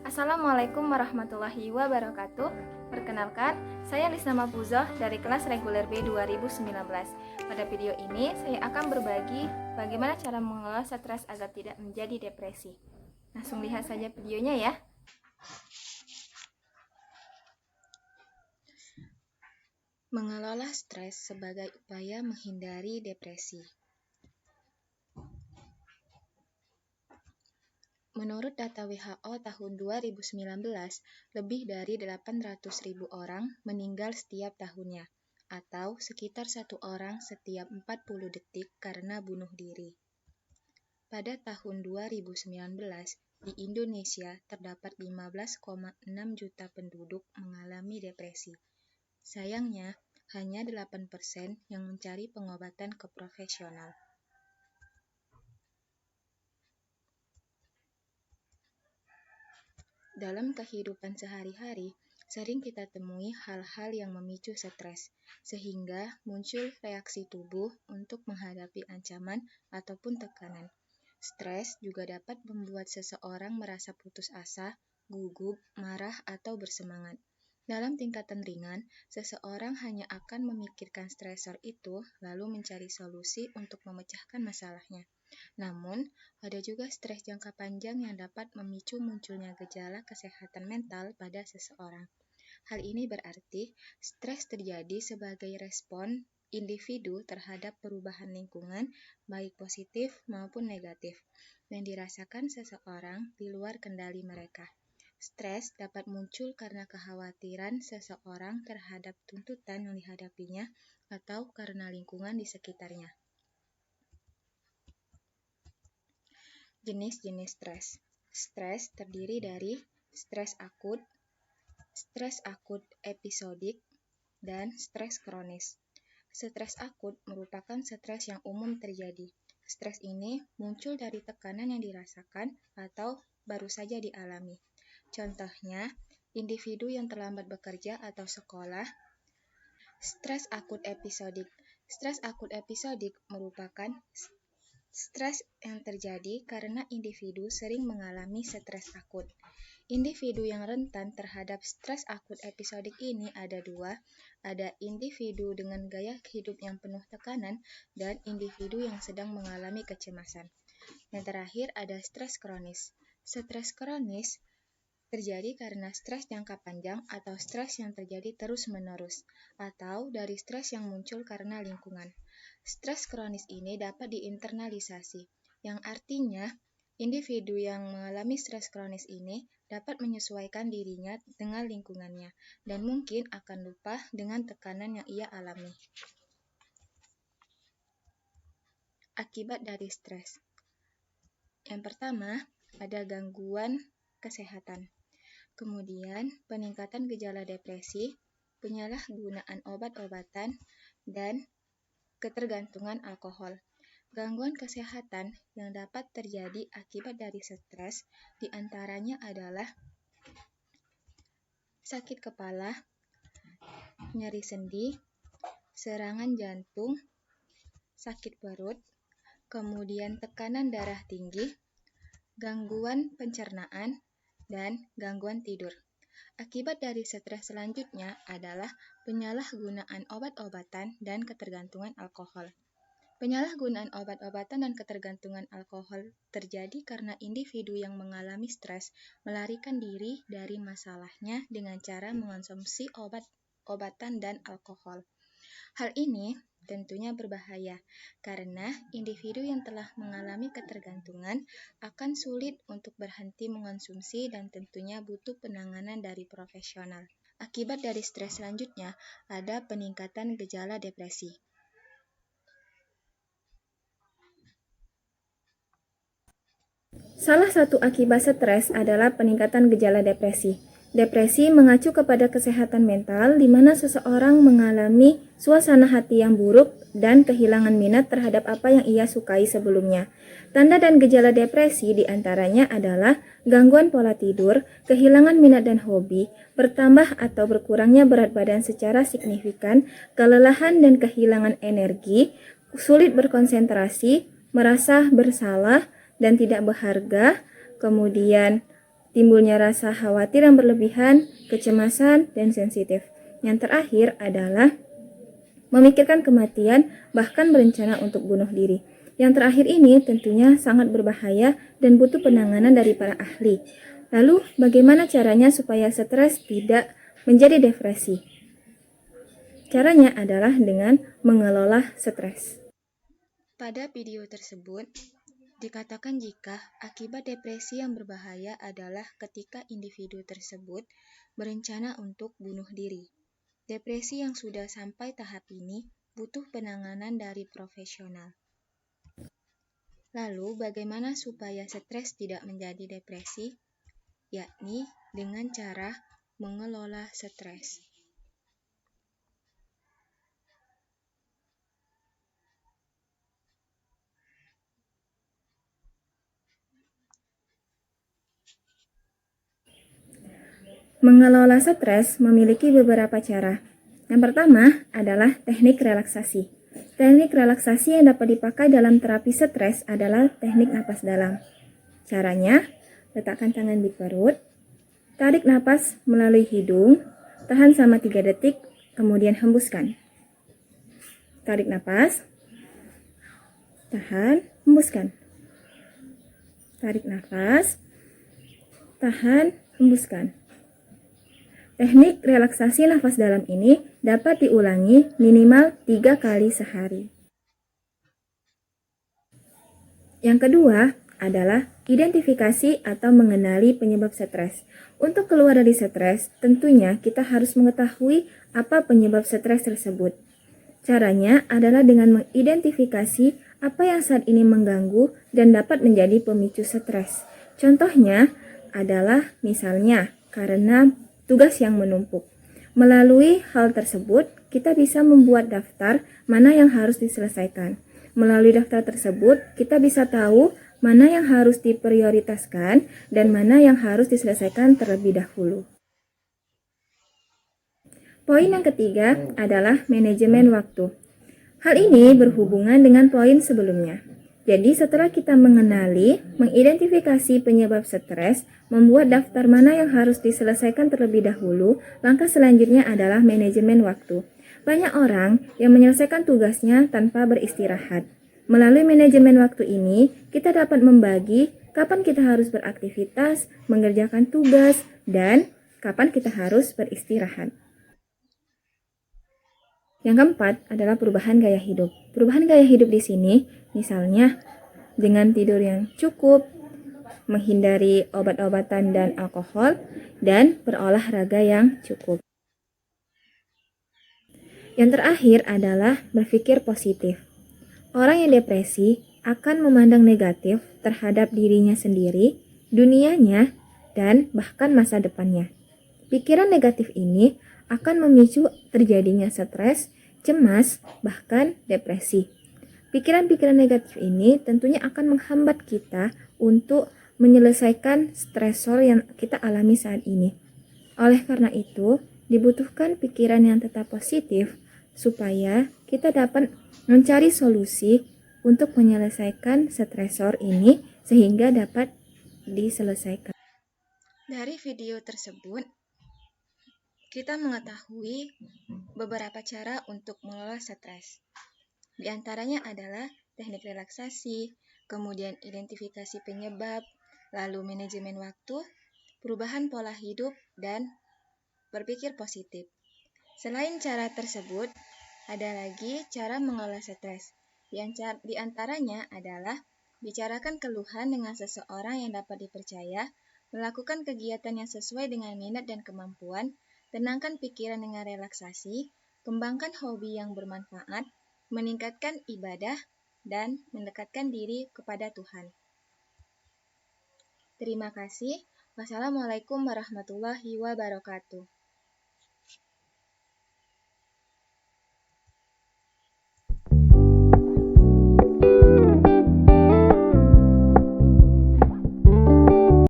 Assalamualaikum warahmatullahi wabarakatuh. Perkenalkan, saya Lisna Mafuzoh dari kelas reguler B 2019. Pada video ini, saya akan berbagi bagaimana cara mengelola stres agar tidak menjadi depresi. Langsung lihat saja videonya ya. Mengelola stres sebagai upaya menghindari depresi. Menurut data WHO tahun 2019, lebih dari 800.000 orang meninggal setiap tahunnya, atau sekitar 1 orang setiap 40 detik karena bunuh diri. Pada tahun 2019, di Indonesia terdapat 15,6 juta penduduk mengalami depresi. Sayangnya, hanya 8% yang mencari pengobatan ke profesional. Dalam kehidupan sehari-hari, sering kita temui hal-hal yang memicu stres, sehingga muncul reaksi tubuh untuk menghadapi ancaman ataupun tekanan. Stres juga dapat membuat seseorang merasa putus asa, gugup, marah, atau bersemangat. Dalam tingkatan ringan, seseorang hanya akan memikirkan stresor itu lalu mencari solusi untuk memecahkan masalahnya. Namun, ada juga stres jangka panjang yang dapat memicu munculnya gejala kesehatan mental pada seseorang. Hal ini berarti stres terjadi sebagai respon individu terhadap perubahan lingkungan, baik positif maupun negatif, yang dirasakan seseorang di luar kendali mereka. Stres dapat muncul karena kekhawatiran seseorang terhadap tuntutan yang dihadapinya atau karena lingkungan di sekitarnya. Jenis-jenis stres. Stres terdiri dari stres akut episodik, dan stres kronis. Stres akut merupakan stres yang umum terjadi. Stres ini muncul dari tekanan yang dirasakan atau baru saja dialami. Contohnya, individu yang terlambat bekerja atau sekolah. Stres akut episodik. Stres akut episodik merupakan stres yang terjadi karena individu sering mengalami stres akut. Individu yang rentan terhadap stres akut episodik ini ada dua, ada individu dengan gaya hidup yang penuh tekanan dan individu yang sedang mengalami kecemasan. Yang terakhir ada stres kronis. Stres kronis terjadi karena stres jangka panjang atau stres yang terjadi terus-menerus, atau dari stres yang muncul karena lingkungan. Stres kronis ini dapat diinternalisasi, yang artinya individu yang mengalami stres kronis ini dapat menyesuaikan dirinya dengan lingkungannya dan mungkin akan lupa dengan tekanan yang ia alami. Akibat dari stres. Yang pertama, ada gangguan kesehatan. Kemudian, peningkatan gejala depresi, penyalahgunaan obat-obatan, dan ketergantungan alkohol. Gangguan kesehatan yang dapat terjadi akibat dari stres diantaranya adalah sakit kepala, nyeri sendi, serangan jantung, sakit perut, kemudian tekanan darah tinggi, gangguan pencernaan, dan gangguan tidur. Akibat dari stres selanjutnya adalah penyalahgunaan obat-obatan dan ketergantungan alkohol. Penyalahgunaan obat-obatan dan ketergantungan alkohol terjadi karena individu yang mengalami stres melarikan diri dari masalahnya dengan cara mengonsumsi obat-obatan dan alkohol. Hal ini tentunya berbahaya karena individu yang telah mengalami ketergantungan akan sulit untuk berhenti mengonsumsi dan tentunya butuh penanganan dari profesional. Akibat dari stres selanjutnya ada peningkatan gejala depresi. Salah satu akibat stres adalah peningkatan gejala depresi. Depresi mengacu kepada kesehatan mental di mana seseorang mengalami suasana hati yang buruk dan kehilangan minat terhadap apa yang ia sukai sebelumnya. Tanda dan gejala depresi diantaranya adalah gangguan pola tidur, kehilangan minat dan hobi, bertambah atau berkurangnya berat badan secara signifikan, kelelahan dan kehilangan energi, sulit berkonsentrasi, merasa bersalah dan tidak berharga, kemudian timbulnya rasa khawatir yang berlebihan, kecemasan, dan sensitif. Yang terakhir adalah memikirkan kematian, bahkan berencana untuk bunuh diri. Yang terakhir ini tentunya sangat berbahaya dan butuh penanganan dari para ahli. Lalu, bagaimana caranya supaya stres tidak menjadi depresi? Caranya adalah dengan mengelola stres. Pada video tersebut, dikatakan jika akibat depresi yang berbahaya adalah ketika individu tersebut berencana untuk bunuh diri. Depresi yang sudah sampai tahap ini butuh penanganan dari profesional. Lalu, bagaimana supaya stres tidak menjadi depresi? Yakni dengan cara mengelola stres. Mengelola stres memiliki beberapa cara. Yang pertama adalah teknik relaksasi. Teknik relaksasi yang dapat dipakai dalam terapi stres adalah teknik napas dalam. Caranya, letakkan tangan di perut, tarik napas melalui hidung, tahan selama 3 detik, kemudian hembuskan. Tarik napas, tahan, hembuskan. Tarik napas, tahan, hembuskan. Teknik relaksasi nafas dalam ini dapat diulangi minimal 3 kali sehari. Yang kedua adalah identifikasi atau mengenali penyebab stres. Untuk keluar dari stres, tentunya kita harus mengetahui apa penyebab stres tersebut. Caranya adalah dengan mengidentifikasi apa yang saat ini mengganggu dan dapat menjadi pemicu stres. Contohnya adalah misalnya karena tugas yang menumpuk. Melalui hal tersebut, kita bisa membuat daftar mana yang harus diselesaikan. Melalui daftar tersebut, kita bisa tahu mana yang harus diprioritaskan dan mana yang harus diselesaikan terlebih dahulu. Poin yang ketiga adalah manajemen waktu. Hal ini berhubungan dengan poin sebelumnya. Jadi setelah kita mengenali, mengidentifikasi penyebab stres, membuat daftar mana yang harus diselesaikan terlebih dahulu, langkah selanjutnya adalah manajemen waktu. Banyak orang yang menyelesaikan tugasnya tanpa beristirahat. Melalui manajemen waktu ini, kita dapat membagi kapan kita harus beraktivitas, mengerjakan tugas, dan kapan kita harus beristirahat. Yang keempat adalah perubahan gaya hidup. Perubahan gaya hidup di sini, misalnya dengan tidur yang cukup, menghindari obat-obatan dan alkohol, dan berolahraga yang cukup. Yang terakhir adalah berpikir positif. Orang yang depresi akan memandang negatif terhadap dirinya sendiri, dunianya, dan bahkan masa depannya. Pikiran negatif ini akan memicu terjadinya stres, cemas, bahkan depresi. Pikiran-pikiran negatif ini tentunya akan menghambat kita untuk menyelesaikan stresor yang kita alami saat ini. Oleh karena itu, dibutuhkan pikiran yang tetap positif supaya kita dapat mencari solusi untuk menyelesaikan stresor ini sehingga dapat diselesaikan. Dari video tersebut, kita mengetahui beberapa cara untuk mengelola stres. Di antaranya adalah teknik relaksasi, kemudian identifikasi penyebab, lalu manajemen waktu, perubahan pola hidup, dan berpikir positif. Selain cara tersebut, ada lagi cara mengelola stres. Di antaranya adalah bicarakan keluhan dengan seseorang yang dapat dipercaya, melakukan kegiatan yang sesuai dengan minat dan kemampuan, tenangkan pikiran dengan relaksasi, kembangkan hobi yang bermanfaat, meningkatkan ibadah, dan mendekatkan diri kepada Tuhan. Terima kasih. Wassalamualaikum warahmatullahi wabarakatuh.